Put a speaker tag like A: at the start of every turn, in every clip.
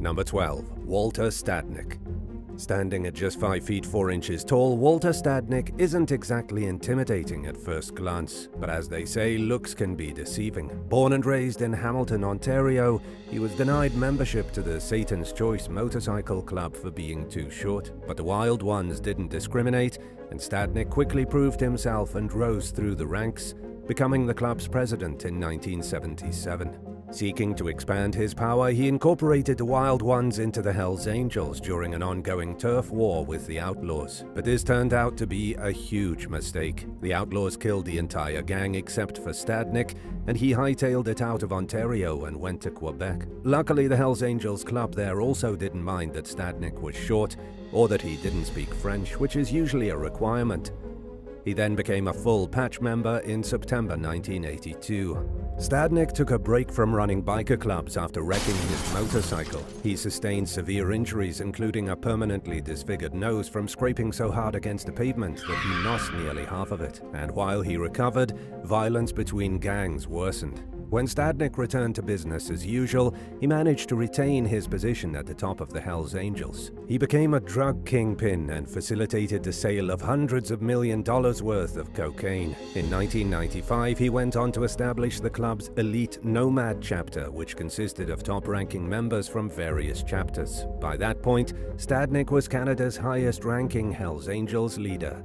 A: Number 12. Walterstadnik. Standing at just 5 feet 4 inches tall, Walterstadnik isn't exactly intimidating at first glance, but as they say, looks can be deceiving. Born and raised in Hamilton, Ontario, he was denied membership to the Satan's Choice Motorcycle Club for being too short. But the Wild Ones didn't discriminate, and Stadnik quickly proved himself and rose through the ranks, becoming the club's president in 1977. Seeking to expand his power, he incorporated the Wild Ones into the Hells Angels during an ongoing turf war with the Outlaws. But this turned out to be a huge mistake. The Outlaws killed the entire gang except for Stadnik, and he hightailed it out of Ontario and went to Quebec. Luckily, the Hells Angels club there also didn't mind that Stadnik was short, or that he didn't speak French, which is usually a requirement. He then became a full patch member in September 1982. Stadnik took a break from running biker clubs after wrecking his motorcycle. He sustained severe injuries, including a permanently disfigured nose from scraping so hard against the pavement that he lost nearly half of it. And while he recovered, violence between gangs worsened. When Stadnik returned to business as usual, he managed to retain his position at the top of the Hells Angels. He became a drug kingpin and facilitated the sale of hundreds of $millions worth of cocaine. In 1995, he went on to establish the club's elite Nomad chapter, which consisted of top-ranking members from various chapters. By that point, Stadnik was Canada's highest-ranking Hells Angels leader.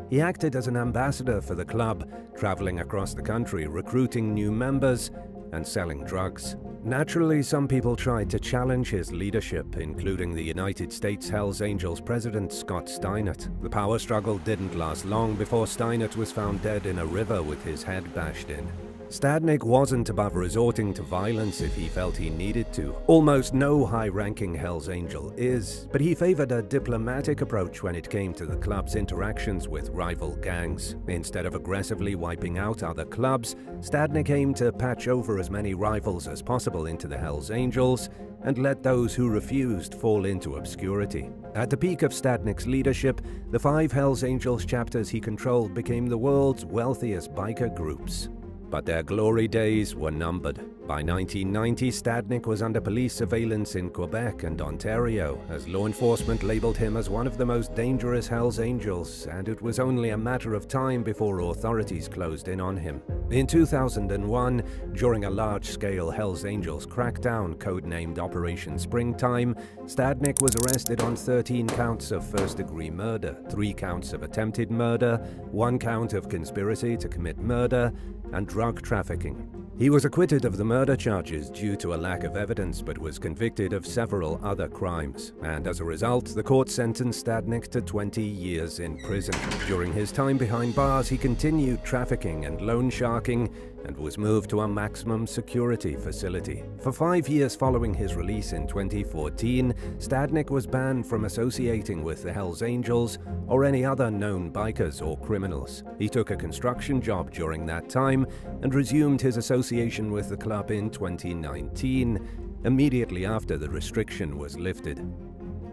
A: He acted as an ambassador for the club, traveling across the country, recruiting new members and selling drugs. Naturally, some people tried to challenge his leadership, including the United States Hells Angels president Scott Steinert. The power struggle didn't last long before Steinert was found dead in a river with his head bashed in. Stadnik wasn't above resorting to violence if he felt he needed to. Almost no high-ranking Hells Angel is, but he favored a diplomatic approach when it came to the club's interactions with rival gangs. Instead of aggressively wiping out other clubs, Stadnik aimed to patch over as many rivals as possible into the Hells Angels and let those who refused fall into obscurity. At the peak of Stadnik's leadership, the 5 Hells Angels chapters he controlled became the world's wealthiest biker groups. But their glory days were numbered. By 1990, Stadnik was under police surveillance in Quebec and Ontario, as law enforcement labeled him as one of the most dangerous Hells Angels, and it was only a matter of time before authorities closed in on him. In 2001, during a large-scale Hells Angels crackdown codenamed Operation Springtime, Stadnik was arrested on 13 counts of first-degree murder, 3 counts of attempted murder, 1 count of conspiracy to commit murder, and drug trafficking. He was acquitted of the murder charges due to a lack of evidence, but was convicted of several other crimes. And as a result, the court sentenced Stadnik to 20 years in prison. During his time behind bars, he continued trafficking and loan sharking and was moved to a maximum security facility. For 5 years following his release in 2014, Stadnik was banned from associating with the Hells Angels or any other known bikers or criminals. He took a construction job during that time and resumed his association with the club in 2019, immediately after the restriction was lifted.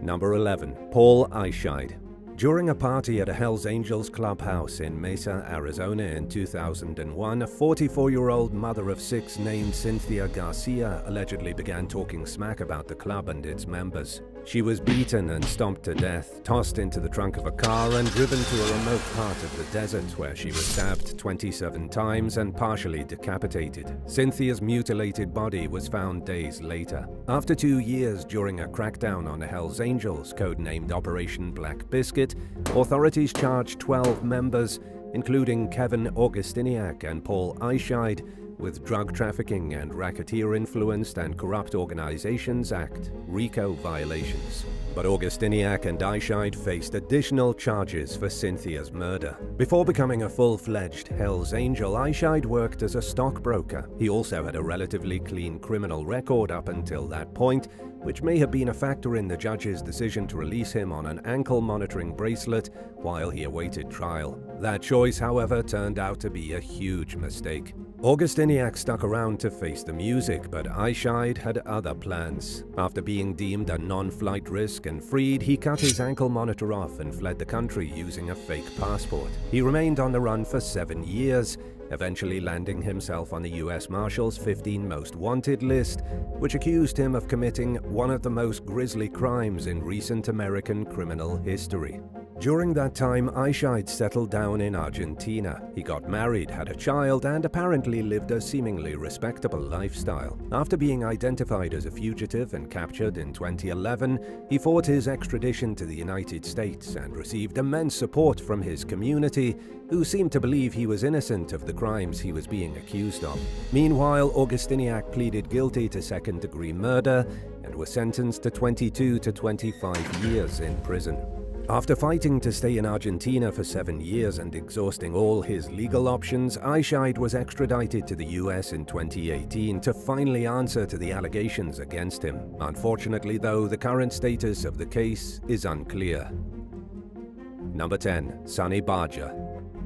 A: Number 11. Paul Aide. During a party at a Hells Angels clubhouse in Mesa, Arizona in 2001, a 44-year-old mother of 6 named Cynthia Garcia allegedly began talking smack about the club and its members. She was beaten and stomped to death, tossed into the trunk of a car, and driven to a remote part of the desert where she was stabbed 27 times and partially decapitated. Cynthia's mutilated body was found days later. After 2 years during a crackdown on the Hells Angels, codenamed Operation Black Biscuit, authorities charged 12 members, including Kevin Augustiniak and Paul Aide, with Drug Trafficking and Racketeer Influenced and Corrupt Organizations Act (RICO) violations. But Augustiniak and Aide faced additional charges for Cynthia's murder. Before becoming a full-fledged Hells Angel, Aide worked as a stockbroker. He also had a relatively clean criminal record up until that point, which may have been a factor in the judge's decision to release him on an ankle monitoring bracelet while he awaited trial. That choice, however, turned out to be a huge mistake. Augustiniak stuck around to face the music, but Aide had other plans. After being deemed a non-flight risk and freed, he cut his ankle monitor off and fled the country using a fake passport. He remained on the run for 7 years, eventually landing himself on the US Marshal's 15 Most Wanted list, which accused him of committing one of the most grisly crimes in recent American criminal history. During that time, Aide settled down in Argentina. He got married, had a child, and apparently lived a seemingly respectable lifestyle. After being identified as a fugitive and captured in 2011, he fought his extradition to the United States and received immense support from his community, who seemed to believe he was innocent of the crimes he was being accused of. Meanwhile, Augustiniak pleaded guilty to second-degree murder and was sentenced to 22 to 25 years in prison. After fighting to stay in Argentina for 7 years and exhausting all his legal options, Aide was extradited to the US in 2018 to finally answer to the allegations against him. Unfortunately, though, the current status of the case is unclear. Number 10. Sonny Bger.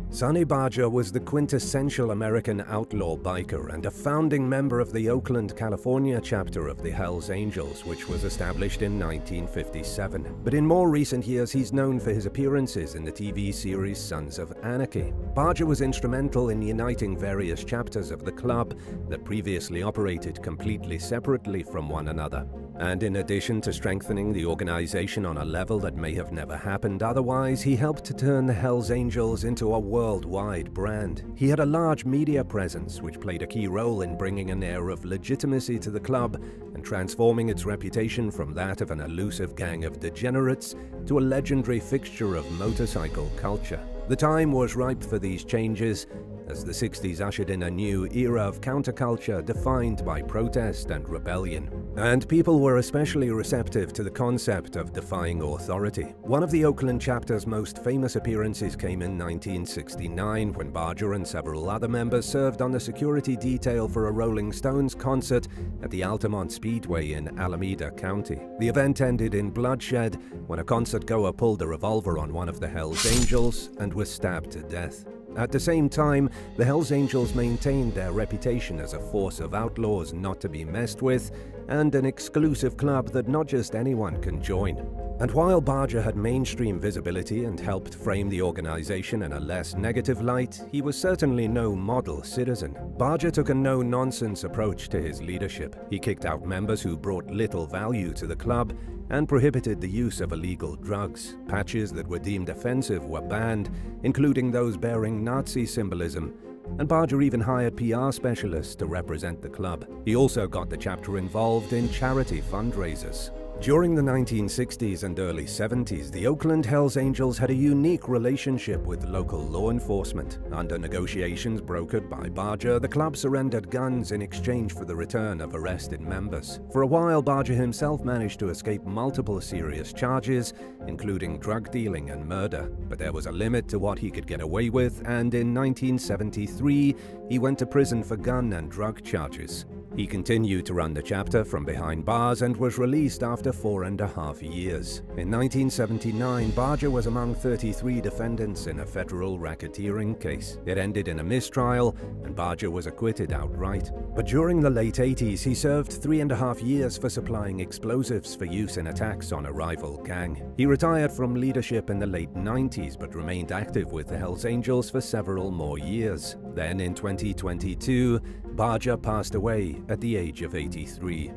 A: Sonny Bger was the quintessential American outlaw biker and a founding member of the Oakland, California chapter of the Hells Angels, which was established in 1957. But in more recent years, he's known for his appearances in the TV series Sons of Anarchy. Bger was instrumental in uniting various chapters of the club that previously operated completely separately from one another. And in addition to strengthening the organization on a level that may have never happened otherwise, he helped to turn the Hells Angels into a worldwide brand. He had a large media presence, which played a key role in bringing an air of legitimacy to the club and transforming its reputation from that of an elusive gang of degenerates to a legendary fixture of motorcycle culture. The time was ripe for these changes, as the 60s ushered in a new era of counterculture defined by protest and rebellion. And people were especially receptive to the concept of defying authority. One of the Oakland chapter's most famous appearances came in 1969 when Bger and several other members served on the security detail for a Rolling Stones concert at the Altamont Speedway in Alameda County. The event ended in bloodshed when a concert-goer pulled a revolver on one of the Hells Angels and was stabbed to death. At the same time, the Hells Angels maintained their reputation as a force of outlaws not to be messed with, and an exclusive club that not just anyone can join. And while Bger had mainstream visibility and helped frame the organization in a less negative light, he was certainly no model citizen. Bger took a no-nonsense approach to his leadership. He kicked out members who brought little value to the club and prohibited the use of illegal drugs. Patches that were deemed offensive were banned, including those bearing Nazi symbolism, and Bger even hired PR specialists to represent the club. He also got the chapter involved in charity fundraisers. During the 1960s and early 70s, the Oakland Hells Angels had a unique relationship with local law enforcement. Under negotiations brokered by Bger, the club surrendered guns in exchange for the return of arrested members. For a while, Bger himself managed to escape multiple serious charges, including drug dealing and murder. But there was a limit to what he could get away with, and in 1973, he went to prison for gun and drug charges. He continued to run the chapter from behind bars and was released after 4.5 years. In 1979, Bger was among 33 defendants in a federal racketeering case. It ended in a mistrial, and Bger was acquitted outright. But during the late 80s, he served 3.5 years for supplying explosives for use in attacks on a rival gang. He retired from leadership in the late 90s, but remained active with the Hells Angels for several more years. Then in 2022, Bger passed away at the age of 83.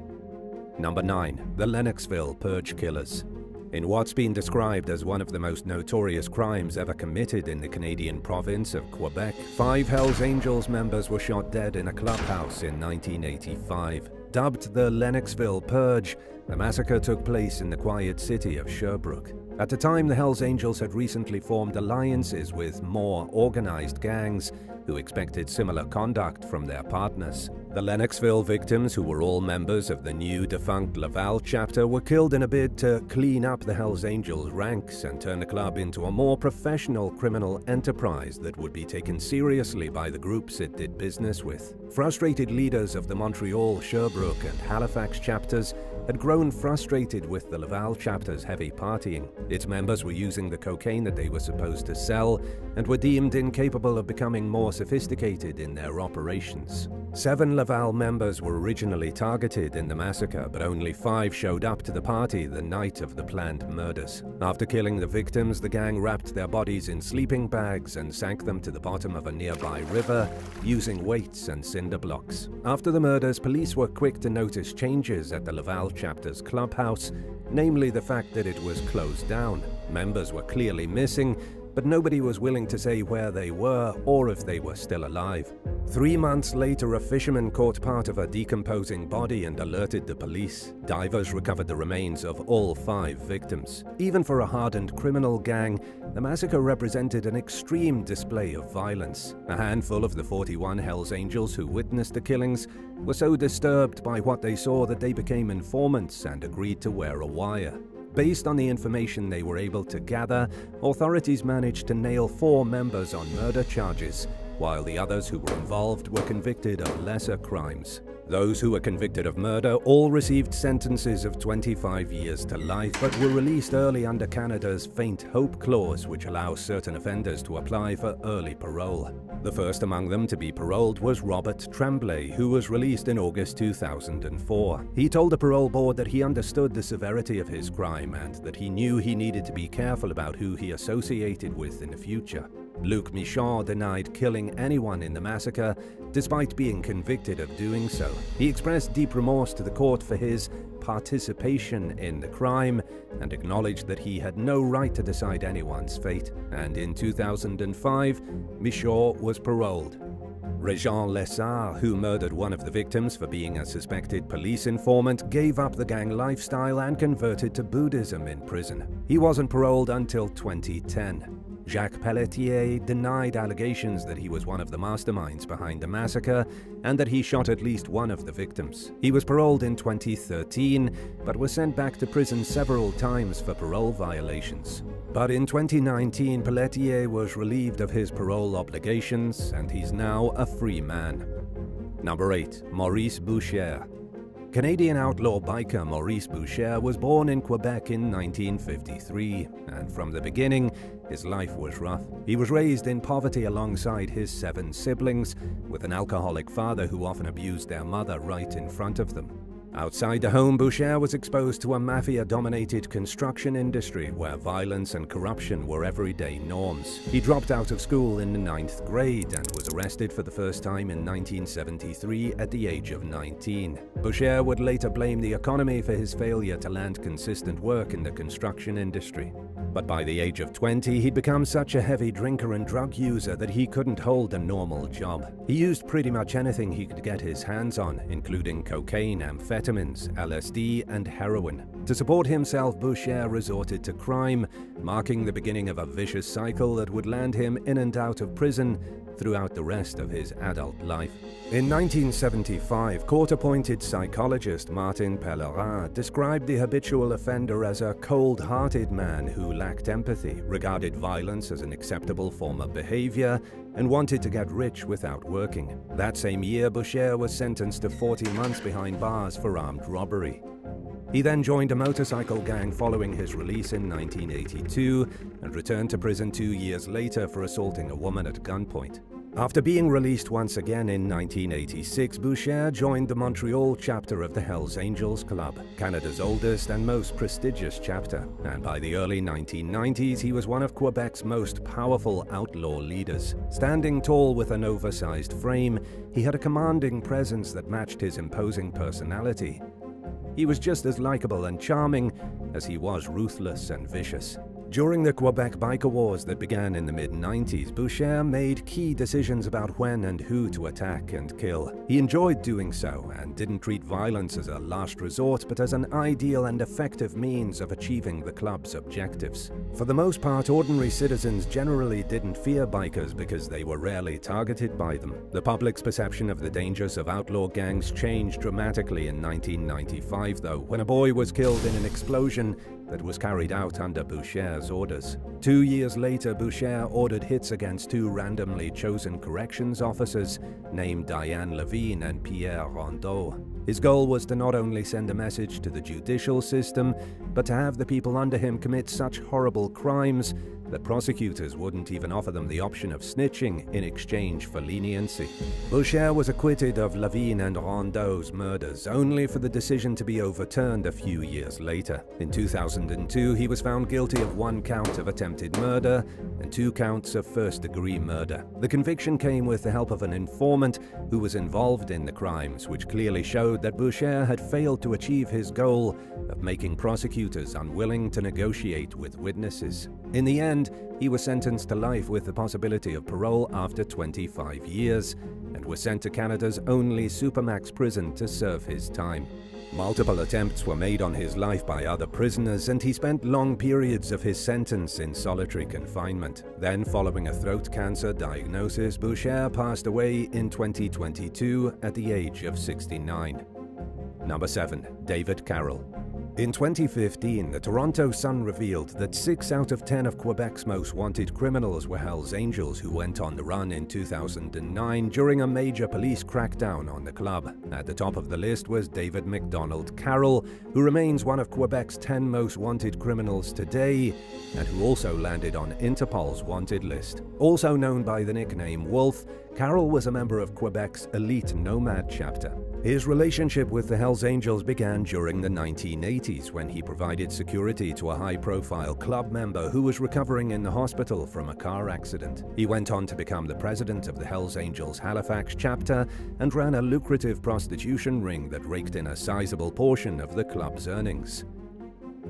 A: Number 9. The Lennoxville Purge Killers. In what's been described as one of the most notorious crimes ever committed in the Canadian province of Quebec, 5 Hells Angels members were shot dead in a clubhouse in 1985. Dubbed the Lennoxville Purge, the massacre took place in the quiet city of Sherbrooke. At the time, the Hells Angels had recently formed alliances with more organized gangs who expected similar conduct from their partners. The Lennoxville victims, who were all members of the new defunct Vale chapter, were killed in a bid to clean up the Hells Angels ranks and turn the club into a more professional criminal enterprise that would be taken seriously by the groups it did business with. Frustrated leaders of the Montreal, Sherbrooke, and Halifax chapters had grown frustrated with the Vale chapter's heavy partying. Its members were using the cocaine that they were supposed to sell and were deemed incapable of becoming more sophisticated in their operations. 7 Laval members were originally targeted in the massacre, but only 5 showed up to the party the night of the planned murders. After killing the victims, the gang wrapped their bodies in sleeping bags and sank them to the bottom of a nearby river using weights and cinder blocks. After the murders, police were quick to notice changes at the Laval chapter's clubhouse, namely the fact that it was closed down. Members were clearly missing, but nobody was willing to say where they were or if they were still alive. 3 months later, a fisherman caught part of a decomposing body and alerted the police. Divers recovered the remains of all 5 victims. Even for a hardened criminal gang, the massacre represented an extreme display of violence. A handful of the 41 Hells Angels who witnessed the killings were so disturbed by what they saw that they became informants and agreed to wear a wire. Based on the information they were able to gather, authorities managed to nail 4 members on murder charges, while the others who were involved were convicted of lesser crimes. Those who were convicted of murder all received sentences of 25 years to life, but were released early under Canada's Faint Hope Clause, which allows certain offenders to apply for early parole. The first among them to be paroled was Robert Tremblay, who was released in August 2004. He told the parole board that he understood the severity of his crime and that he knew he needed to be careful about who he associated with in the future. Luc Michon denied killing anyone in the massacre, despite being convicted of doing so. He expressed deep remorse to the court for his participation in the crime and acknowledged that he had no right to decide anyone's fate. And in 2005, Michon was paroled. Marius Lazar, who murdered one of the victims for being a suspected police informant, gave up the gang lifestyle and converted to Buddhism in prison. He wasn't paroled until 2010. Jacques Pelletier denied allegations that he was one of the masterminds behind the massacre and that he shot at least one of the victims. He was paroled in 2013, but was sent back to prison several times for parole violations. But in 2019, Pelletier was relieved of his parole obligations, and he's now a free man. Number 8. Maurice Buer. Canadian outlaw biker Maurice Buer was born in Quebec in 1953, and from the beginning, his life was rough. He was raised in poverty alongside his 7 siblings, with an alcoholic father who often abused their mother right in front of them. Outside the home, Buer was exposed to a mafia-dominated construction industry where violence and corruption were everyday norms. He dropped out of school in the 9th grade and was arrested for the first time in 1973 at the age of 19. Buer would later blame the economy for his failure to land consistent work in the construction industry. But by the age of 20, he'd become such a heavy drinker and drug user that he couldn't hold a normal job. He used pretty much anything he could get his hands on, including cocaine, amphetamines, LSD, and heroin. To support himself, Buer resorted to crime, marking the beginning of a vicious cycle that would land him in and out of prison throughout the rest of his adult life. In 1975, court-appointed psychologist Martin Pellerin described the habitual offender as a cold-hearted man who lacked empathy, regarded violence as an acceptable form of behavior, and wanted to get rich without working. That same year, Buer was sentenced to 40 months behind bars for armed robbery. He then joined a motorcycle gang following his release in 1982 and returned to prison 2 years later for assaulting a woman at gunpoint. After being released once again in 1986, Buer joined the Montreal chapter of the Hells Angels Club, Canada's oldest and most prestigious chapter, and by the early 1990s he was one of Quebec's most powerful outlaw leaders. Standing tall with an oversized frame, he had a commanding presence that matched his imposing personality. He was just as likable and charming as he was ruthless and vicious. During the Quebec biker wars that began in the mid-90s, Buer made key decisions about when and who to attack and kill. He enjoyed doing so and didn't treat violence as a last resort, but as an ideal and effective means of achieving the club's objectives. For the most part, ordinary citizens generally didn't fear bikers because they were rarely targeted by them. The public's perception of the dangers of outlaw gangs changed dramatically in 1995, though, when a boy was killed in an explosion that was carried out under Buer's orders. 2 years later, Buer ordered hits against 2 randomly chosen corrections officers named Diane Levine and Pierre Rondeau. His goal was to not only send a message to the judicial system, but to have the people under him commit such horrible crimes that prosecutors wouldn't even offer them the option of snitching in exchange for leniency. Bger was acquitted of Lavigne and Rondeau's murders, only for the decision to be overturned a few years later. In 2002, he was found guilty of 1 count of attempted murder and 2 counts of first-degree murder. The conviction came with the help of an informant who was involved in the crimes, which clearly showed that Bger had failed to achieve his goal of making prosecutors unwilling to negotiate with witnesses. In the end, he was sentenced to life with the possibility of parole after 25 years and was sent to Canada's only supermax prison to serve his time. Multiple attempts were made on his life by other prisoners, and he spent long periods of his sentence in solitary confinement. Then, following a throat cancer diagnosis, Bger passed away in 2022 at the age of 69. Number 7. David Carroll. In 2015, the Toronto Sun revealed that 6 out of 10 of Quebec's most wanted criminals were Hells Angels who went on the run in 2009 during a major police crackdown on the club. At the top of the list was David MacDonald Carroll, who remains one of Quebec's 10 most wanted criminals today, and who also landed on Interpol's wanted list. Also known by the nickname Wolf, Carroll was a member of Quebec's elite Nomad chapter. His relationship with the Hells Angels began during the 1980s when he provided security to a high-profile club member who was recovering in the hospital from a car accident. He went on to become the president of the Hells Angels Halifax chapter and ran a lucrative prostitution ring that raked in a sizable portion of the club's earnings.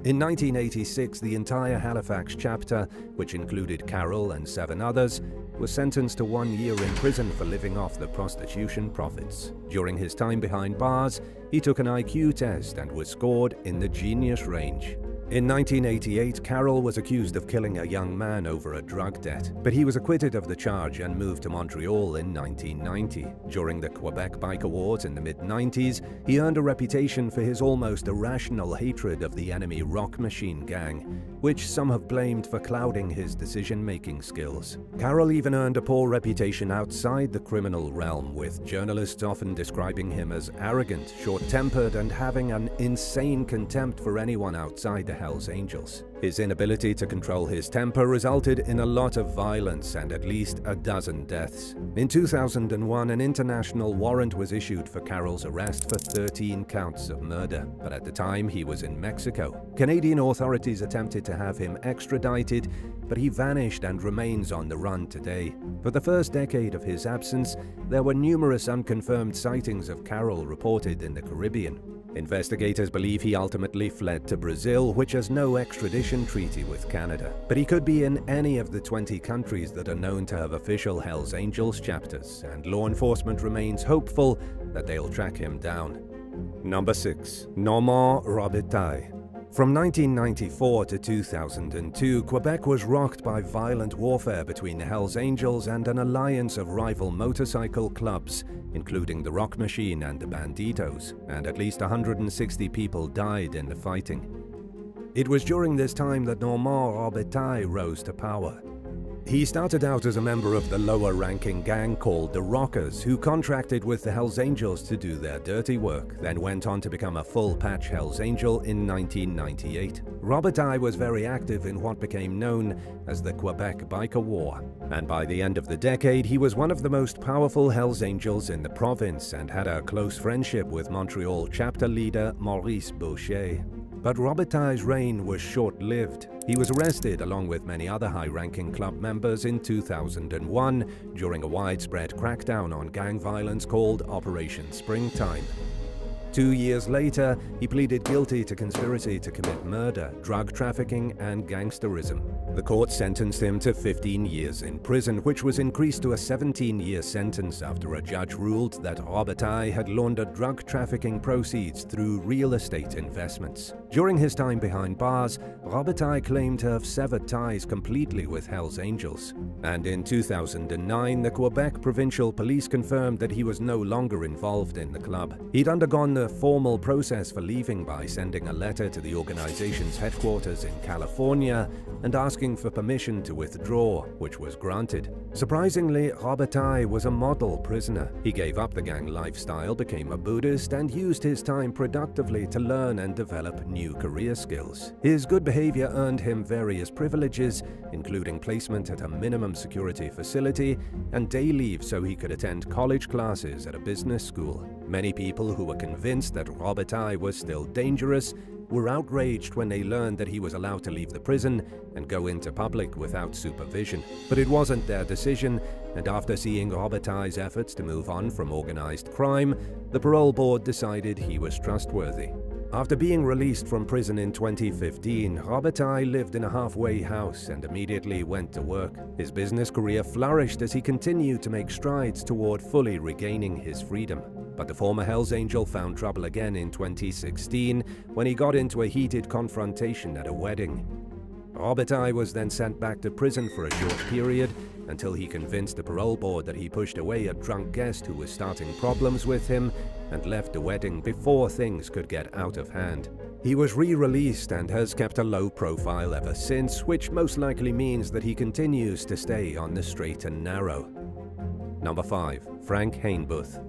A: In 1986, the entire Halifax chapter, which included Carroll and 7 others, was sentenced to 1 year in prison for living off the prostitution profits. During his time behind bars, he took an IQ test and was scored in the genius range. In 1988, Carroll was accused of killing a young man over a drug debt, but he was acquitted of the charge and moved to Montreal in 1990. During the Quebec Bike Awards in the mid-90s, he earned a reputation for his almost irrational hatred of the enemy Rock Machine gang, which some have blamed for clouding his decision-making skills. Carroll even earned a poor reputation outside the criminal realm, with journalists often describing him as arrogant, short-tempered, and having an insane contempt for anyone outside the Hells Angels. His inability to control his temper resulted in a lot of violence and at least a dozen deaths. In 2001, an international warrant was issued for Carroll's arrest for 13 counts of murder, but at the time he was in Mexico. Canadian authorities attempted to have him extradited, but he vanished and remains on the run today. For the first decade of his absence, there were numerous unconfirmed sightings of Carroll reported in the Caribbean. Investigators believe he ultimately fled to Brazil, which has no extradition treaty with Canada. But he could be in any of the 20 countries that are known to have official Hells Angels chapters, and law enforcement remains hopeful that they'll track him down. Number 6. Nar Robai. From 1994 to 2002, Quebec was rocked by violent warfare between the Hells Angels and an alliance of rival motorcycle clubs, including the Rock Machine and the Banditos, and at least 160 people died in the fighting. It was during this time that Nar Robai rose to power. He started out as a member of the lower-ranking gang called the Rockers, who contracted with the Hells Angels to do their dirty work, then went on to become a full-patch Hells Angel in 1998. Robai was very active in what became known as the Quebec Biker War, and by the end of the decade he was one of the most powerful Hells Angels in the province and had a close friendship with Montreal chapter leader Maurice Buer. But Robai's reign was short-lived. He was arrested along with many other high-ranking club members in 2001 during a widespread crackdown on gang violence called Operation Springtime. 2 years later, he pleaded guilty to conspiracy to commit murder, drug trafficking, and gangsterism. The court sentenced him to 15 years in prison, which was increased to a 17-year sentence after a judge ruled that Robai had laundered drug trafficking proceeds through real estate investments. During his time behind bars, Robai claimed to have severed ties completely with Hells Angels. And in 2009, the Quebec Provincial Police confirmed that he was no longer involved in the club. He'd undergone the a formal process for leaving by sending a letter to the organization's headquarters in California and asking for permission to withdraw, which was granted. Surprisingly, Robai was a model prisoner. He gave up the gang lifestyle, became a Buddhist, and used his time productively to learn and develop new career skills. His good behavior earned him various privileges, including placement at a minimum security facility and day leave so he could attend college classes at a business school. Many people who were convinced that Robai was still dangerous were outraged when they learned that he was allowed to leave the prison and go into public without supervision. But it wasn't their decision, and after seeing Robai's efforts to move on from organized crime, the parole board decided he was trustworthy. After being released from prison in 2015, Robai lived in a halfway house and immediately went to work. His business career flourished as he continued to make strides toward fully regaining his freedom. But the former Hells Angel found trouble again in 2016 when he got into a heated confrontation at a wedding. Robai was then sent back to prison for a short period until he convinced the parole board that he pushed away a drunk guest who was starting problems with him and left the wedding before things could get out of hand. He was re-released and has kept a low profile ever since, which most likely means that he continues to stay on the straight and narrow. Number 5. Frank Hainbuth.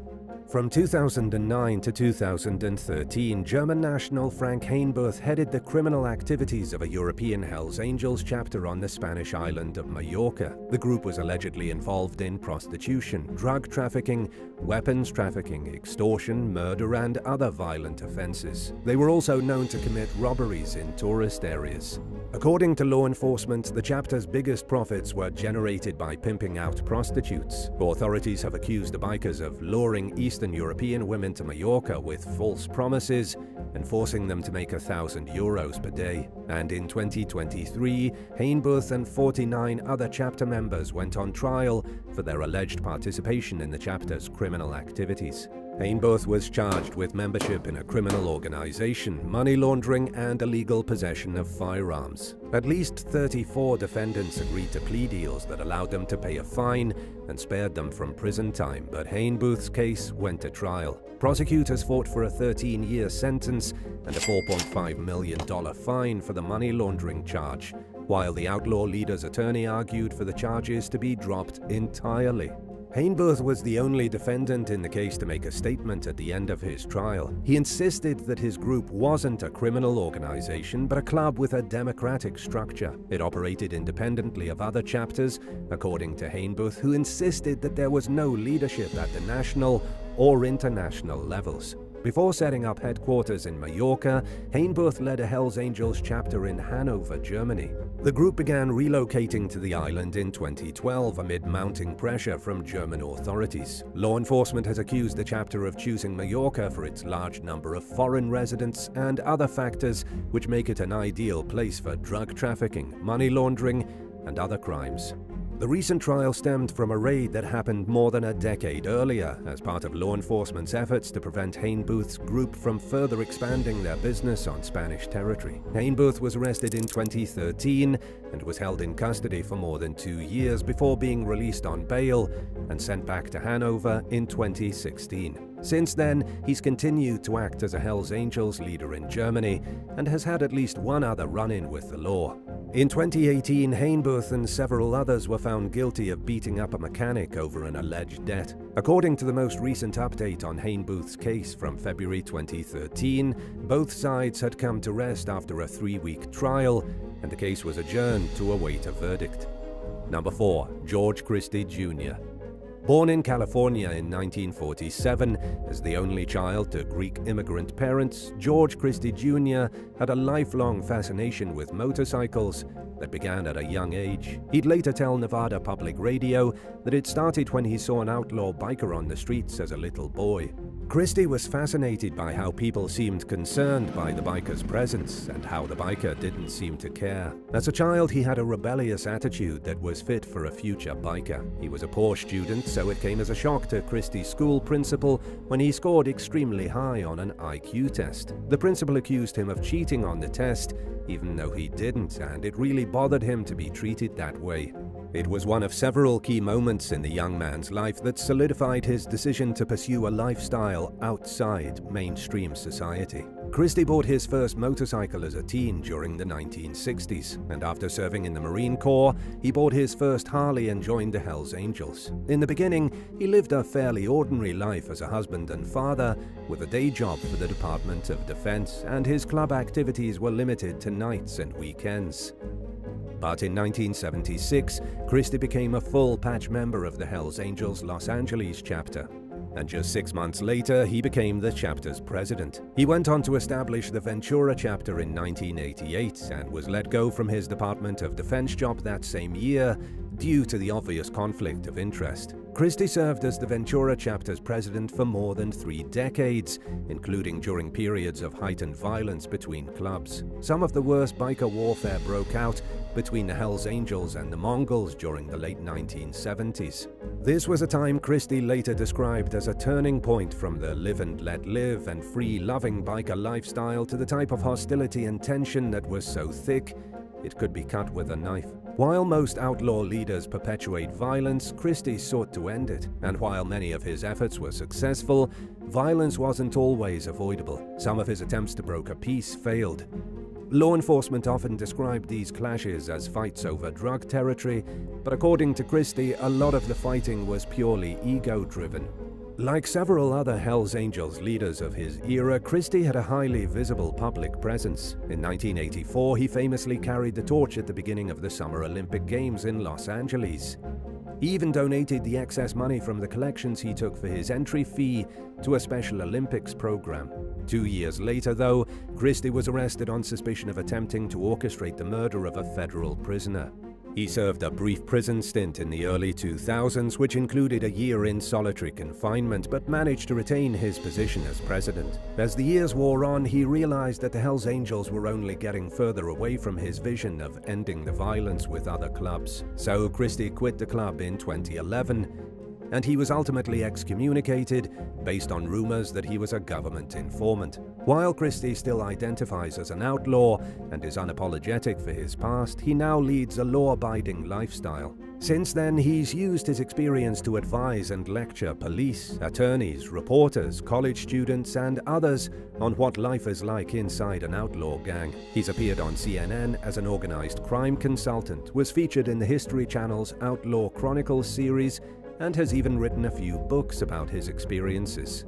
A: From 2009 to 2013, German national Frank Hainbuth headed the criminal activities of a European Hells Angels chapter on the Spanish island of Mallorca. The group was allegedly involved in prostitution, drug trafficking, weapons trafficking, extortion, murder, and other violent offenses. They were also known to commit robberies in tourist areas. According to law enforcement, the chapter's biggest profits were generated by pimping out prostitutes. Authorities have accused the bikers of luring Eastern European women to Mallorca with false promises and forcing them to make €1,000 per day. And in 2023, Hainbuth and 49 other chapter members went on trial for their alleged participation in the chapter's criminal activities. Hainbuth was charged with membership in a criminal organization, money laundering, and illegal possession of firearms. At least 34 defendants agreed to plea deals that allowed them to pay a fine and spared them from prison time, but Hainbuth's case went to trial. Prosecutors fought for a 13-year sentence and a $4.5 million fine for the money laundering charge, while the outlaw leader's attorney argued for the charges to be dropped entirely. Hainbuth was the only defendant in the case to make a statement at the end of his trial. He insisted that his group wasn't a criminal organization, but a club with a democratic structure. It operated independently of other chapters, according to Hainbuth, who insisted that there was no leadership at the national or international levels. Before setting up headquarters in Mallorca, Hainbuth led a Hells Angels chapter in Hanover, Germany. The group began relocating to the island in 2012 amid mounting pressure from German authorities. Law enforcement has accused the chapter of choosing Mallorca for its large number of foreign residents and other factors which make it an ideal place for drug trafficking, money laundering, and other crimes. The recent trial stemmed from a raid that happened more than a decade earlier as part of law enforcement's efforts to prevent Hainbuth's group from further expanding their business on Spanish territory. Hainbuth was arrested in 2013 and was held in custody for more than 2 years before being released on bail and sent back to Hanover in 2016. Since then, he's continued to act as a Hells Angels leader in Germany and has had at least one other run-in with the law. In 2018, Hainbuth and several others were found guilty of beating up a mechanic over an alleged debt. According to the most recent update on Hainbuth's case from February 2013, both sides had come to rest after a 3-week trial, and the case was adjourned to await a verdict. Number 4. George Christie Jr. Born in California in 1947 as the only child to Greek immigrant parents, George Christie Jr. had a lifelong fascination with motorcycles that began at a young age. He'd later tell Nevada Public Radio that it started when he saw an outlaw biker on the streets as a little boy. Christie was fascinated by how people seemed concerned by the biker's presence and how the biker didn't seem to care. As a child, he had a rebellious attitude that was fit for a future biker. He was a poor student, so it came as a shock to Christie's school principal when he scored extremely high on an IQ test. The principal accused him of cheating on the test, even though he didn't, and it really bothered him to be treated that way. It was one of several key moments in the young man's life that solidified his decision to pursue a lifestyle outside mainstream society. Christie bought his first motorcycle as a teen during the 1960s, and after serving in the Marine Corps, he bought his first Harley and joined the Hells Angels. In the beginning, he lived a fairly ordinary life as a husband and father, with a day job for the Department of Defense, and his club activities were limited to nights and weekends. But in 1976, Christie became a full-patch member of the Hells Angels Los Angeles chapter, and just 6 months later, he became the chapter's president. He went on to establish the Ventura chapter in 1988 and was let go from his Department of Defense job that same year due to the obvious conflict of interest. Christie served as the Ventura chapter's president for more than 3 decades, including during periods of heightened violence between clubs. Some of the worst biker warfare broke out between the Hells Angels and the Mongols during the late 1970s. This was a time Christie later described as a turning point from the live and let live and free-loving biker lifestyle to the type of hostility and tension that was so thick it could be cut with a knife. While most outlaw leaders perpetuate violence, Christie sought to end it, and while many of his efforts were successful, violence wasn't always avoidable. Some of his attempts to broker peace failed. Law enforcement often described these clashes as fights over drug territory, but according to Christie, a lot of the fighting was purely ego-driven. Like several other Hells Angels leaders of his era, Christie had a highly visible public presence. In 1984, he famously carried the torch at the beginning of the Summer Olympic Games in Los Angeles. He even donated the excess money from the collections he took for his entry fee to a Special Olympics program. 2 years later, though, Christie was arrested on suspicion of attempting to orchestrate the murder of a federal prisoner. He served a brief prison stint in the early 2000s, which included a year in solitary confinement, but managed to retain his position as president. As the years wore on, he realized that the Hells Angels were only getting further away from his vision of ending the violence with other clubs. So Christie quit the club in 2011, and he was ultimately excommunicated based on rumors that he was a government informant. While Christie still identifies as an outlaw and is unapologetic for his past, he now leads a law-abiding lifestyle. Since then, he's used his experience to advise and lecture police, attorneys, reporters, college students, and others on what life is like inside an outlaw gang. He's appeared on CNN as an organized crime consultant, was featured in the History Channel's Outlaw Chronicles series, and has even written a few books about his experiences.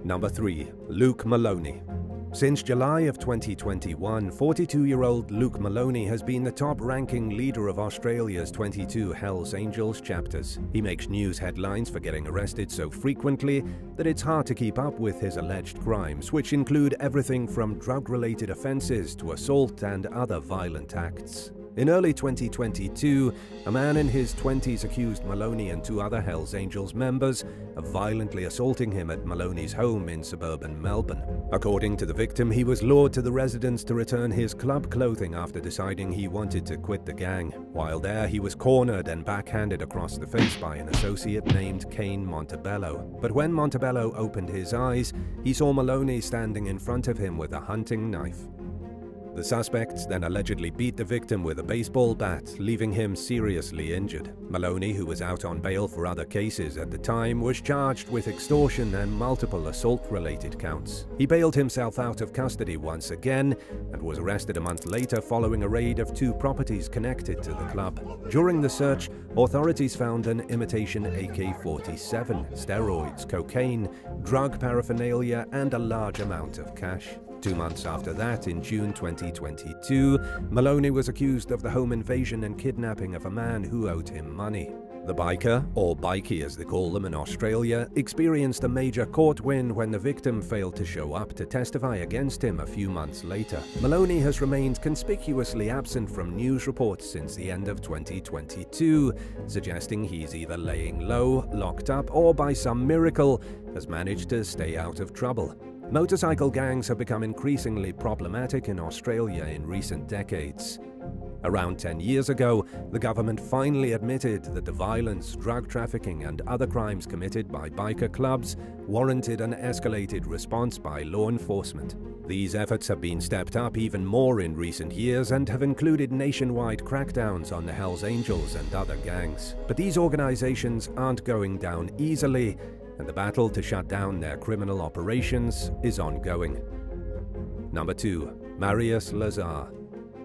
A: Number 3. Luke Maloney. Since July of 2021, 42-year-old Luke Maloney has been the top-ranking leader of Australia's 22 Hells Angels chapters. He makes news headlines for getting arrested so frequently that it's hard to keep up with his alleged crimes, which include everything from drug-related offenses to assault and other violent acts. In early 2022, a man in his 20s accused Maloney and 2 other Hells Angels members of violently assaulting him at Maloney's home in suburban Melbourne. According to the victim, he was lured to the residence to return his club clothing after deciding he wanted to quit the gang. While there, he was cornered and backhanded across the face by an associate named Kane Montebello. But when Montebello opened his eyes, he saw Maloney standing in front of him with a hunting knife. The suspects then allegedly beat the victim with a baseball bat, leaving him seriously injured. Maloney, who was out on bail for other cases at the time, was charged with extortion and multiple assault-related counts. He bailed himself out of custody once again and was arrested a month later following a raid of 2 properties connected to the club. During the search, authorities found an imitation AK-47, steroids, cocaine, drug paraphernalia, and a large amount of cash. 2 months after that, in June 2022, Maloney was accused of the home invasion and kidnapping of a man who owed him money. The biker, or bikie as they call them in Australia, experienced a major court win when the victim failed to show up to testify against him a few months later. Maloney has remained conspicuously absent from news reports since the end of 2022, suggesting he's either laying low, locked up, or by some miracle has managed to stay out of trouble. Motorcycle gangs have become increasingly problematic in Australia in recent decades. Around 10 years ago, the government finally admitted that the violence, drug trafficking, and other crimes committed by biker clubs warranted an escalated response by law enforcement. These efforts have been stepped up even more in recent years and have included nationwide crackdowns on the Hells Angels and other gangs. But these organizations aren't going down easily, and the battle to shut down their criminal operations is ongoing. Number 2. Marius Lazar.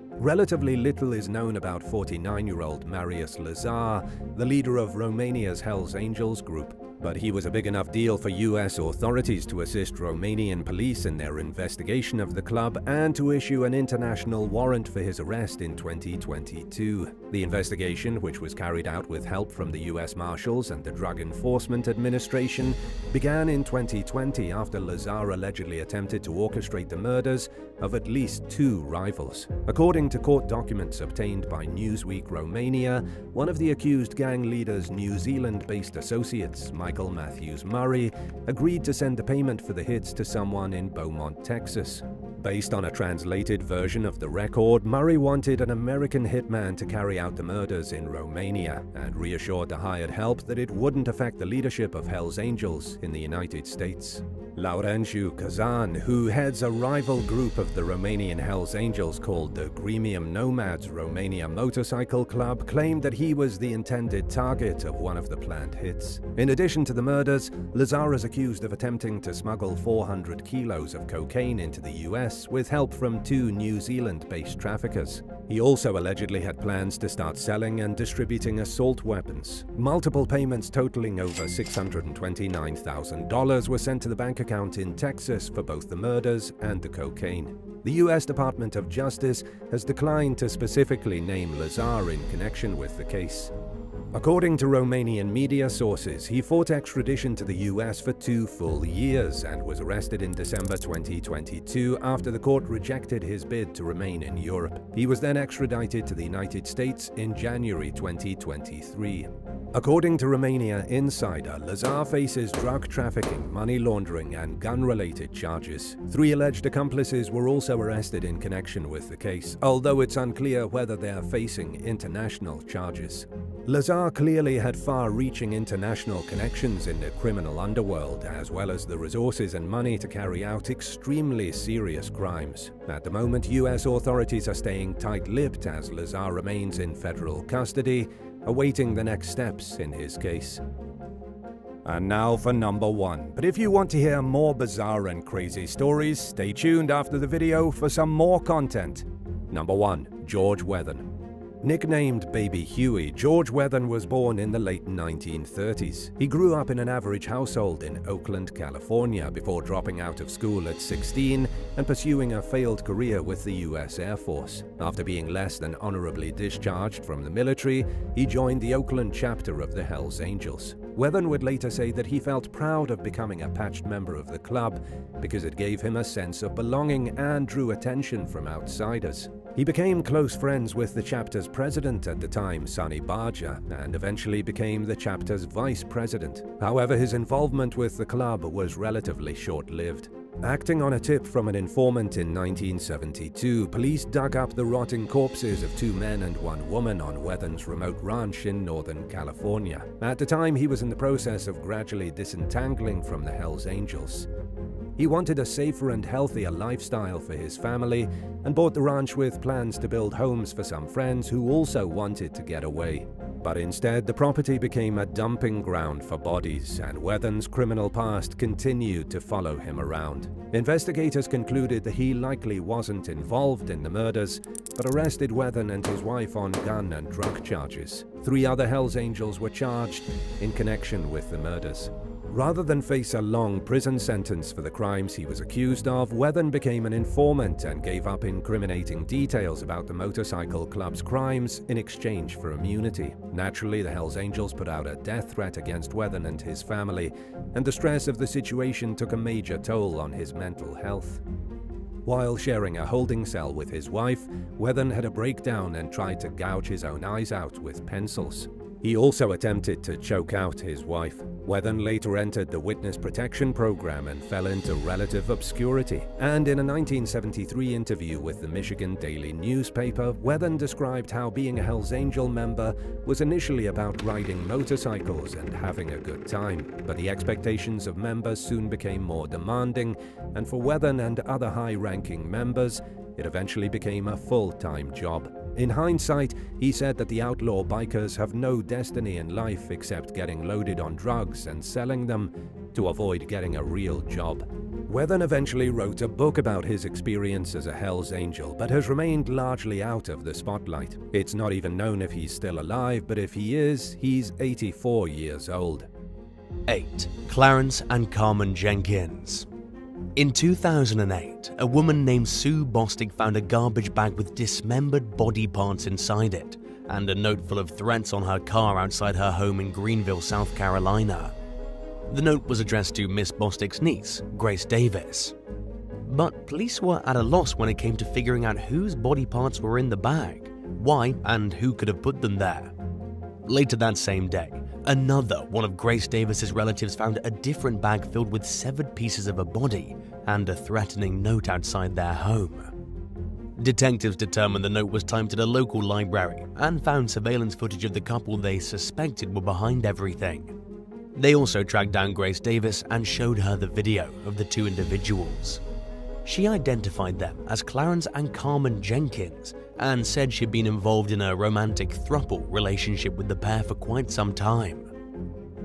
A: Relatively little is known about 49-year-old Marius Lazar, the leader of Romania's Hells Angels group. But he was a big enough deal for US authorities to assist Romanian police in their investigation of the club and to issue an international warrant for his arrest in 2022. The investigation, which was carried out with help from the US Marshals and the Drug Enforcement Administration, began in 2020 after Lazar allegedly attempted to orchestrate the murders of at least 2 rivals. According to court documents obtained by Newsweek Romania, one of the accused gang leader's New Zealand-based associates, Michael Matthews Murray, agreed to send the payment for the hits to someone in Beaumont, Texas. Based on a translated version of the record, Murray wanted an American hitman to carry out the murders in Romania and reassured the hired help that it wouldn't affect the leadership of Hells Angels in the United States. Laurențiu Kazan, who heads a rival group of the Romanian Hells Angels called the Gremium Nomads Romania Motorcycle Club, claimed that he was the intended target of one of the planned hits. In addition to the murders, Lazar is accused of attempting to smuggle 400 kilos of cocaine into the US with help from 2 New Zealand-based traffickers. He also allegedly had plans to start selling and distributing assault weapons. Multiple payments totaling over $629,000 were sent to the bank account in Texas for both the murders and the cocaine. The US Department of Justice has declined to specifically name Lazar in connection with the case. According to Romanian media sources, he fought extradition to the US for 2 full years and was arrested in December 2022 after the court rejected his bid to remain in Europe. He was then extradited to the United States in January 2023. According to Romania Insider, Lazar faces drug trafficking, money laundering, and gun-related charges. 3 alleged accomplices were also arrested in connection with the case, although it's unclear whether they are facing international charges. Lazar clearly had far-reaching international connections in the criminal underworld, as well as the resources and money to carry out extremely serious crimes. At the moment, US authorities are staying tight-lipped as Lazar remains in federal custody, awaiting the next steps in his case. And now for number 1. But if you want to hear more bizarre and crazy stories, stay tuned after the video for some more content. Number 1. George Weathen. Nicknamed Baby Huey, George Weathen was born in the late 1930s. He grew up in an average household in Oakland, California, before dropping out of school at 16 and pursuing a failed career with the US Air Force. After being less than honorably discharged from the military, he joined the Oakland chapter of the Hells Angels. Weathen would later say that he felt proud of becoming a patched member of the club because it gave him a sense of belonging and drew attention from outsiders. He became close friends with the chapter's president at the time, Sonny Bger, and eventually became the chapter's vice president. However, his involvement with the club was relatively short-lived. Acting on a tip from an informant in 1972, police dug up the rotting corpses of 2 men and 1 woman on Weathen's remote ranch in Northern California. At the time, he was in the process of gradually disentangling from the Hells Angels. He wanted a safer and healthier lifestyle for his family and bought the ranch with plans to build homes for some friends who also wanted to get away. But instead, the property became a dumping ground for bodies, and Weathen's criminal past continued to follow him around. Investigators concluded that he likely wasn't involved in the murders, but arrested Weathen and his wife on gun and drug charges. 3 other Hells Angels were charged in connection with the murders. Rather than face a long prison sentence for the crimes he was accused of, Weathen became an informant and gave up incriminating details about the motorcycle club's crimes in exchange for immunity. Naturally, the Hells Angels put out a death threat against Weathen and his family, and the stress of the situation took a major toll on his mental health. While sharing a holding cell with his wife, Weathen had a breakdown and tried to gouge his own eyes out with pencils. He also attempted to choke out his wife. Wein later entered the witness protection program and fell into relative obscurity. And in a 1973 interview with the Michigan Daily newspaper, Wein described how being a Hells Angel member was initially about riding motorcycles and having a good time. But the expectations of members soon became more demanding, and for Wein and other high-ranking members, it eventually became a full-time job. In hindsight, he said that the outlaw bikers have no destiny in life except getting loaded on drugs and selling them to avoid getting a real job. Wein eventually wrote a book about his experience as a Hells Angel, but has remained largely out of the spotlight. It's not even known if he's still alive, but if he is, he's 84 years old.
B: 8. Clarence and Carmen Jenkins. In 2008, a woman named Sue Bostic found a garbage bag with dismembered body parts inside it, and a note full of threats on her car outside her home in Greenville, South Carolina. The note was addressed to Miss Bostic's niece, Grace Davis. But police were at a loss when it came to figuring out whose body parts were in the bag, why, and who could have put them there. Later that same day, another one of Grace Davis's relatives found a different bag filled with severed pieces of a body and a threatening note outside their home. Detectives determined the note was timed at a local library and found surveillance footage of the couple they suspected were behind everything. They also tracked down Grace Davis and showed her the video of the two individuals. She identified them as Clarence and Carmen Jenkins and said she'd been involved in a romantic throuple relationship with the pair for quite some time.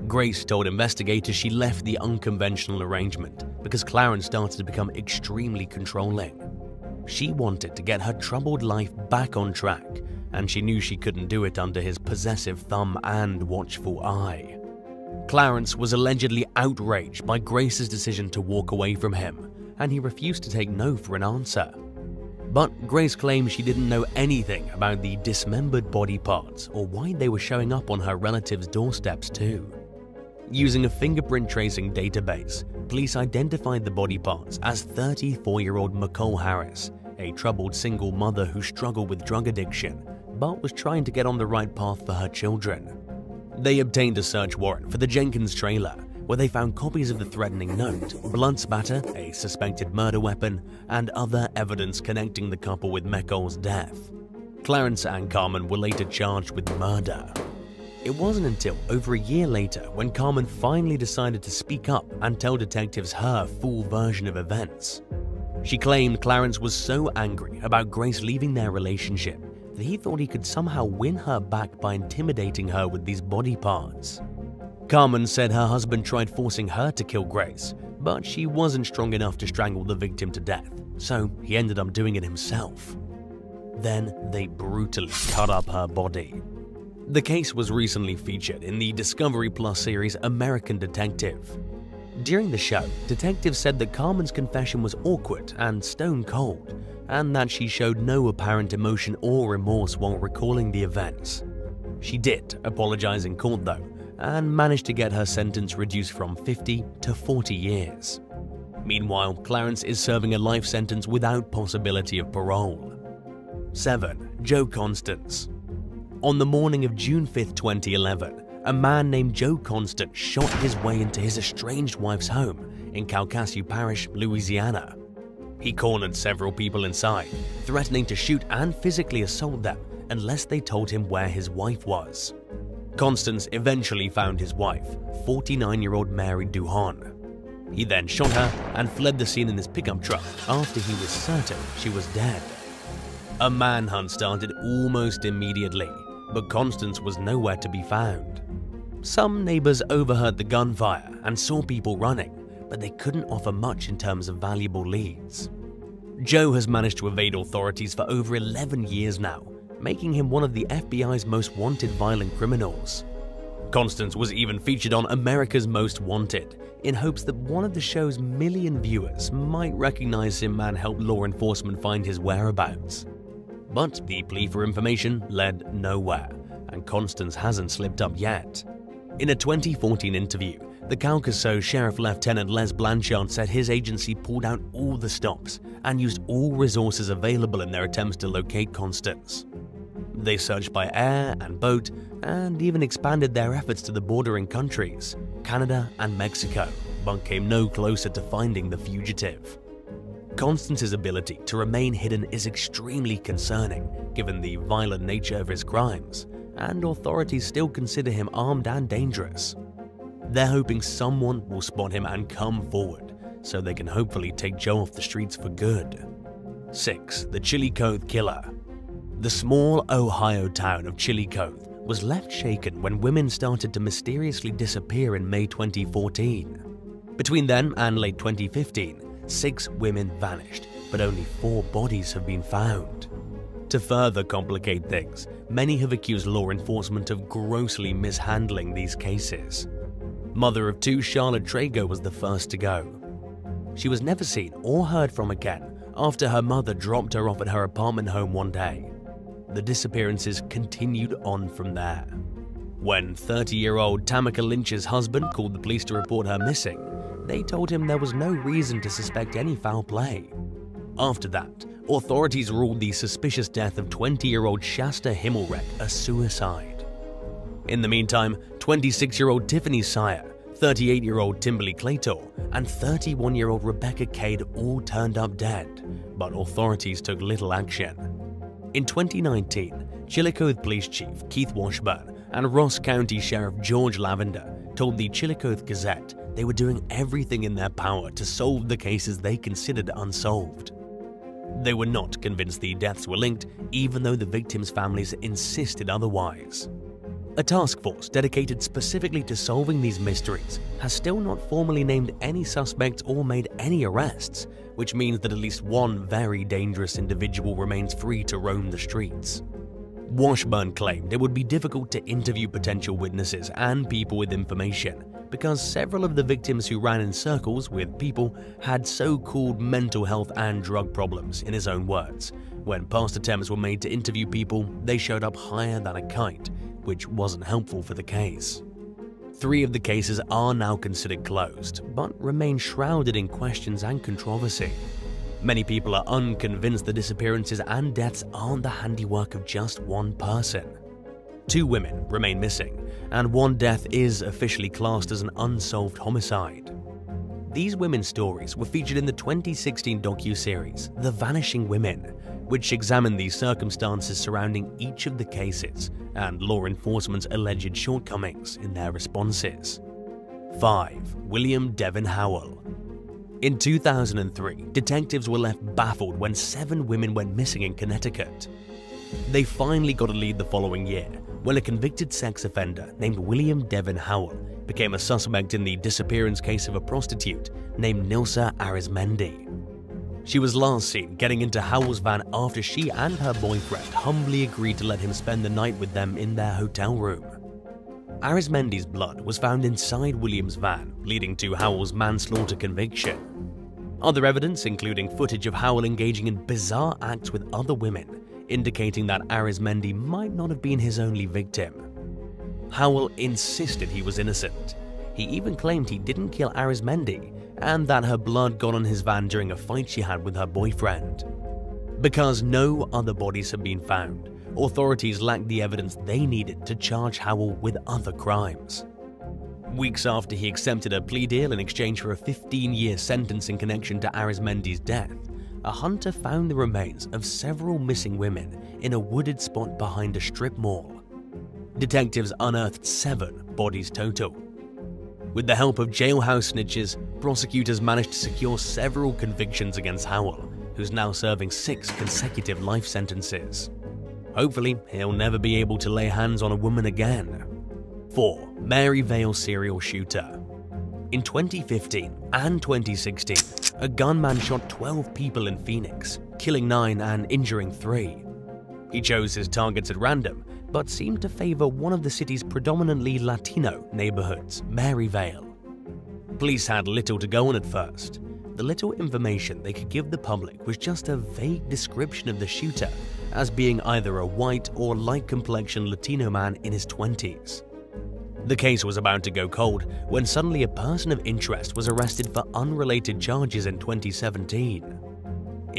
B: Grace told investigators she left the unconventional arrangement because Clarence started to become extremely controlling. She wanted to get her troubled life back on track, and she knew she couldn't do it under his possessive thumb and watchful eye. Clarence was allegedly outraged by Grace's decision to walk away from him, and he refused to take no for an answer. But Grace claimed she didn't know anything about the dismembered body parts or why they were showing up on her relatives' doorsteps too. Using a fingerprint tracing database, police identified the body parts as 34-year-old McCall Harris, a troubled single mother who struggled with drug addiction but was trying to get on the right path for her children. They obtained a search warrant for the Jenkins trailer, where they found copies of the threatening note, blood spatter, a suspected murder weapon, and other evidence connecting the couple with McCall's death. Clarence and Carmen were later charged with murder. It wasn't until over a year later when Carmen finally decided to speak up and tell detectives her full version of events. She claimed Clarence was so angry about Grace leaving their relationship that he thought he could somehow win her back by intimidating her with these body parts. Carmen said her husband tried forcing her to kill Grace, but she wasn't strong enough to strangle the victim to death, so he ended up doing it himself. Then they brutally cut up her body. The case was recently featured in the Discovery Plus series American Detective. During the show, detectives said that Carmen's confession was awkward and stone cold, and that she showed no apparent emotion or remorse while recalling the events. She did apologize in court though, and managed to get her sentence reduced from 50 to 40 years. Meanwhile, Clarence is serving a life sentence without possibility of parole. 7. Joe Constance. On the morning of June 5, 2011, a man named Joe Constance shot his way into his estranged wife's home in Calcasieu Parish, Louisiana. He cornered several people inside, threatening to shoot and physically assault them unless they told him where his wife was. Constance eventually found his wife, 49-year-old Mary Duhon. He then shot her and fled the scene in his pickup truck after he was certain she was dead. A manhunt started almost immediately, but Constance was nowhere to be found. Some neighbors overheard the gunfire and saw people running, but they couldn't offer much in terms of valuable leads. Joe has managed to evade authorities for over 11 years now, making him one of the FBI's most wanted violent criminals. Constance was even featured on America's Most Wanted, in hopes that one of the show's million viewers might recognize him and help law enforcement find his whereabouts. But the plea for information led nowhere, and Constance hasn't slipped up yet. In a 2014 interview, the Caucaso Sheriff Lieutenant Les Blanchard said his agency pulled out all the stops and used all resources available in their attempts to locate Constance. They searched by air and boat, and even expanded their efforts to the bordering countries, Canada and Mexico, but came no closer to finding the fugitive. Constance's ability to remain hidden is extremely concerning, given the violent nature of his crimes, and authorities still consider him armed and dangerous. They're hoping someone will spot him and come forward, so they can hopefully take Joe off the streets for good. 6. The Chillicothe Killer. The small Ohio town of Chillicothe was left shaken when women started to mysteriously disappear in May 2014. Between then and late 2015, 6 women vanished, but only 4 bodies have been found. To further complicate things, many have accused law enforcement of grossly mishandling these cases. Mother of 2 Charlotte Trago was the first to go. She was never seen or heard from again after her mother dropped her off at her apartment home one day. The disappearances continued on from there. When 30-year-old Tamika Lynch's husband called the police to report her missing, they told him there was no reason to suspect any foul play. After that, authorities ruled the suspicious death of 20-year-old Shasta Himmelreck a suicide. In the meantime, 26-year-old Tiffany Sire, 38-year-old Timberly Claytor, and 31-year-old Rebecca Cade all turned up dead, but authorities took little action. In 2019, Chillicothe Police Chief Keith Washburn and Ross County Sheriff George Lavender told the Chillicothe Gazette they were doing everything in their power to solve the cases they considered unsolved. They were not convinced the deaths were linked, even though the victims' families insisted otherwise. A task force dedicated specifically to solving these mysteries has still not formally named any suspects or made any arrests, which means that at least one very dangerous individual remains free to roam the streets. Washburn claimed it would be difficult to interview potential witnesses and people with information because several of the victims who ran in circles with people had so-called mental health and drug problems, in his own words. When past attempts were made to interview people, they showed up higher than a kite, which wasn't helpful for the case. 3 of the cases are now considered closed, but remain shrouded in questions and controversy. Many people are unconvinced the disappearances and deaths aren't the handiwork of just one person. 2 women remain missing, and 1 death is officially classed as an unsolved homicide. These women's stories were featured in the 2016 docu-series The Vanishing Women, which examined the circumstances surrounding each of the cases and law enforcement's alleged shortcomings in their responses. 5. William Devon Howell. In 2003, detectives were left baffled when 7 women went missing in Connecticut. They finally got a lead the following year when a convicted sex offender named William Devon Howell became a suspect in the disappearance case of a prostitute named Nilsa Arizmendi. She was last seen getting into Howell's van after she and her boyfriend humbly agreed to let him spend the night with them in their hotel room. Arizmendi's blood was found inside William's van, leading to Howell's manslaughter conviction. Other evidence, including footage of Howell engaging in bizarre acts with other women, indicating that Arizmendi might not have been his only victim. Howell insisted he was innocent. He even claimed he didn't kill Arizmendi, and that her blood got on his van during a fight she had with her boyfriend. Because no other bodies had been found, authorities lacked the evidence they needed to charge Howell with other crimes. Weeks after he accepted a plea deal in exchange for a 15-year sentence in connection to Arizmendi's death, a hunter found the remains of several missing women in a wooded spot behind a strip mall. Detectives unearthed 7 bodies total. With the help of jailhouse snitches, prosecutors managed to secure several convictions against Howell, who's now serving 6 consecutive life sentences. Hopefully, he'll never be able to lay hands on a woman again. 4. Mary Vale serial shooter. In 2015 and 2016, a gunman shot 12 people in Phoenix, killing 9 and injuring 3. He chose his targets at random, but seemed to favor one of the city's predominantly Latino neighborhoods, Maryvale. Police had little to go on at first. The little information they could give the public was just a vague description of the shooter as being either a white or light-complexion Latino man in his 20s. The case was about to go cold when suddenly a person of interest was arrested for unrelated charges in 2017.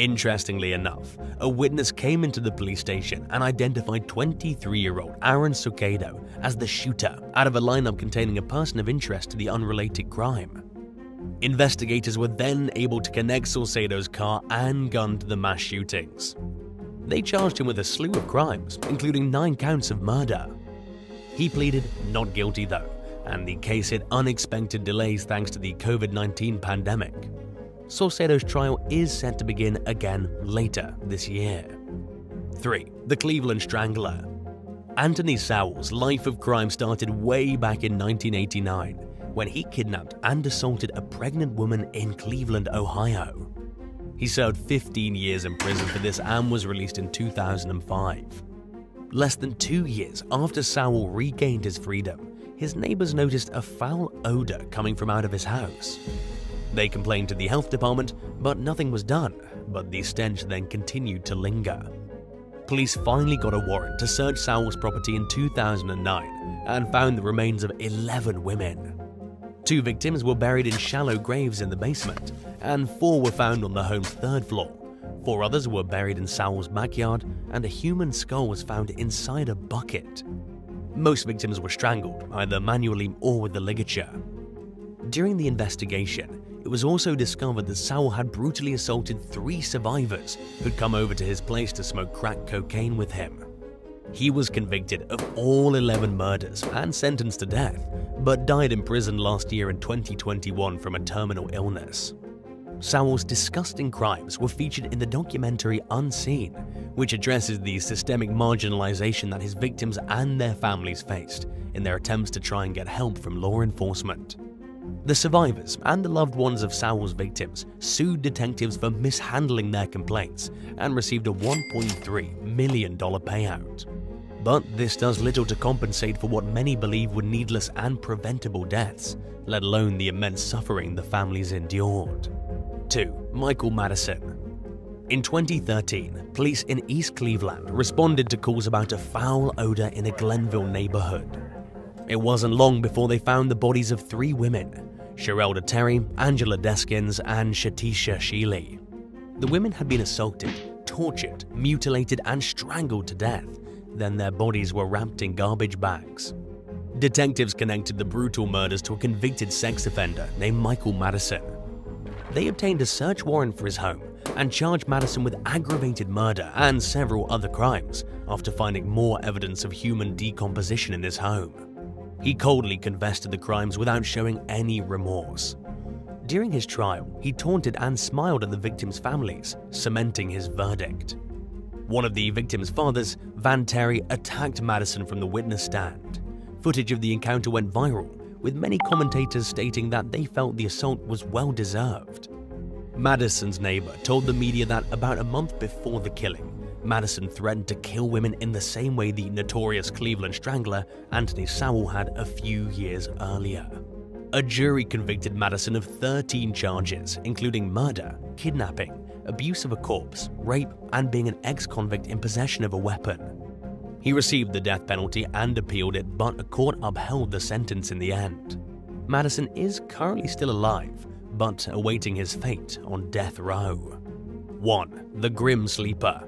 B: Interestingly enough, a witness came into the police station and identified 23-year-old Aaron Succedo as the shooter out of a lineup containing a person of interest to the unrelated crime. Investigators were then able to connect Succedo's car and gun to the mass shootings. They charged him with a slew of crimes, including 9 counts of murder. He pleaded not guilty though, and the case hit unexpected delays thanks to the COVID-19 pandemic. Succedo's trial is set to begin again later this year. 3. The Cleveland Strangler. Anthony Sowell's life of crime started way back in 1989 when he kidnapped and assaulted a pregnant woman in Cleveland, Ohio. He served 15 years in prison for this and was released in 2005. Less than 2 years after Sowell regained his freedom, his neighbors noticed a foul odor coming from out of his house. They complained to the health department, but nothing was done, but the stench then continued to linger. Police finally got a warrant to search Sowell's property in 2009 and found the remains of 11 women. 2 victims were buried in shallow graves in the basement, and 4 were found on the home's 3rd floor. 4 others were buried in Sowell's backyard, and a human skull was found inside a bucket. Most victims were strangled, either manually or with the ligature. During the investigation, it was also discovered that Sowell had brutally assaulted 3 survivors who'd come over to his place to smoke crack cocaine with him. He was convicted of all 11 murders and sentenced to death, but died in prison last year in 2021 from a terminal illness. Sowell's disgusting crimes were featured in the documentary Unseen, which addresses the systemic marginalization that his victims and their families faced in their attempts to try and get help from law enforcement. The survivors and the loved ones of Sowell's victims sued detectives for mishandling their complaints and received a $1.3 million payout. But this does little to compensate for what many believe were needless and preventable deaths, let alone the immense suffering the families endured. 2. Michael Madison. In 2013, police in East Cleveland responded to calls about a foul odor in a Glenville neighborhood. It wasn't long before they found the bodies of 3 women, Sherelda Terry, Angela Deskins, and Shatisha Sheely. The women had been assaulted, tortured, mutilated, and strangled to death. Then their bodies were wrapped in garbage bags. Detectives connected the brutal murders to a convicted sex offender named Michael Madison. They obtained a search warrant for his home and charged Madison with aggravated murder and several other crimes after finding more evidence of human decomposition in his home. He coldly confessed to the crimes without showing any remorse. During his trial, he taunted and smiled at the victims' families, cementing his verdict. One of the victims' fathers, Van Terry, attacked Madison from the witness stand. Footage of the encounter went viral, with many commentators stating that they felt the assault was well-deserved. Madison's neighbor told the media that about a month before the killing, Madison threatened to kill women in the same way the notorious Cleveland Strangler Anthony Sowell had a few years earlier. A jury convicted Madison of 13 charges, including murder, kidnapping, abuse of a corpse, rape, and being an ex-convict in possession of a weapon. He received the death penalty and appealed it, but a court upheld the sentence in the end. Madison is currently still alive, but awaiting his fate on death row. 1. The Grim Sleeper.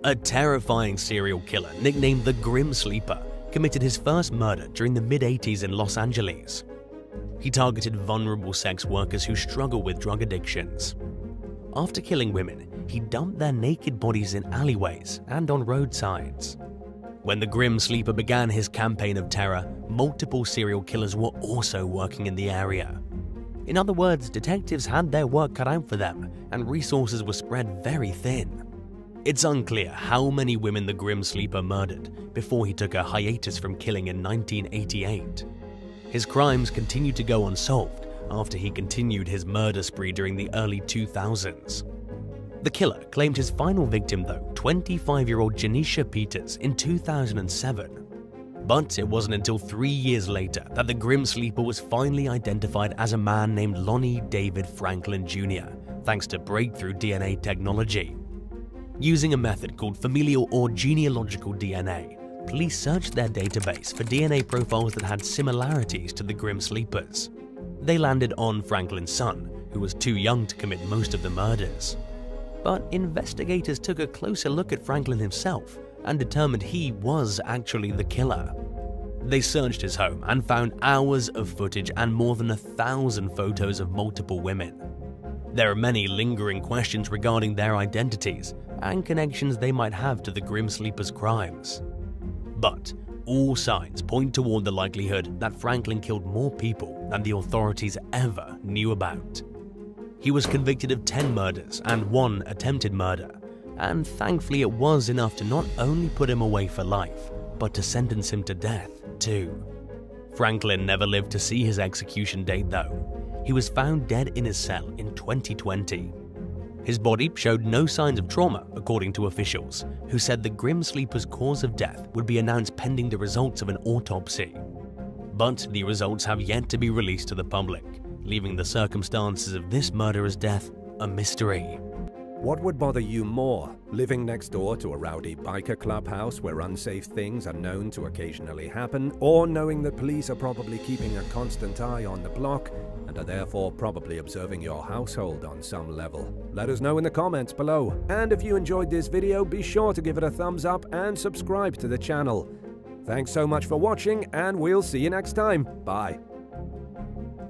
B: A terrifying serial killer nicknamed the Grim Sleeper committed his first murder during the mid-80s in Los Angeles. He targeted vulnerable sex workers who struggle with drug addictions. After killing women, he dumped their naked bodies in alleyways and on roadsides. When the Grim Sleeper began his campaign of terror, multiple serial killers were also working in the area. In other words, detectives had their work cut out for them, and resources were spread very thin. It's unclear how many women the Grim Sleeper murdered before he took a hiatus from killing in 1988. His crimes continued to go unsolved after he continued his murder spree during the early 2000s. The killer claimed his final victim though, 25-year-old Janisha Peters, in 2007. But it wasn't until 3 years later that the Grim Sleeper was finally identified as a man named Lonnie David Franklin Jr., thanks to breakthrough DNA technology. Using a method called familial or genealogical DNA, police searched their database for DNA profiles that had similarities to the Grim Sleeper's. They landed on Franklin's son, who was too young to commit most of the murders. But investigators took a closer look at Franklin himself and determined he was actually the killer. They searched his home and found hours of footage and more than 1,000 photos of multiple women. There are many lingering questions regarding their identities and connections they might have to the Grim Sleeper's crimes. But all signs point toward the likelihood that Franklin killed more people than the authorities ever knew about. He was convicted of 10 murders and 1 attempted murder, and thankfully it was enough to not only put him away for life, but to sentence him to death too. Franklin never lived to see his execution date though. He was found dead in his cell in 2020. His body showed no signs of trauma, according to officials, who said the Grim Sleeper's cause of death would be announced pending the results of an autopsy. But the results have yet to be released to the public, leaving the circumstances of this murderer's death a mystery.
A: What would bother you more, living next door to a rowdy biker clubhouse where unsafe things are known to occasionally happen, or knowing that police are probably keeping a constant eye on the block and are therefore probably observing your household on some level? Let us know in the comments below. And if you enjoyed this video, be sure to give it a thumbs up and subscribe to the channel. Thanks so much for watching, and we'll see you next time. Bye.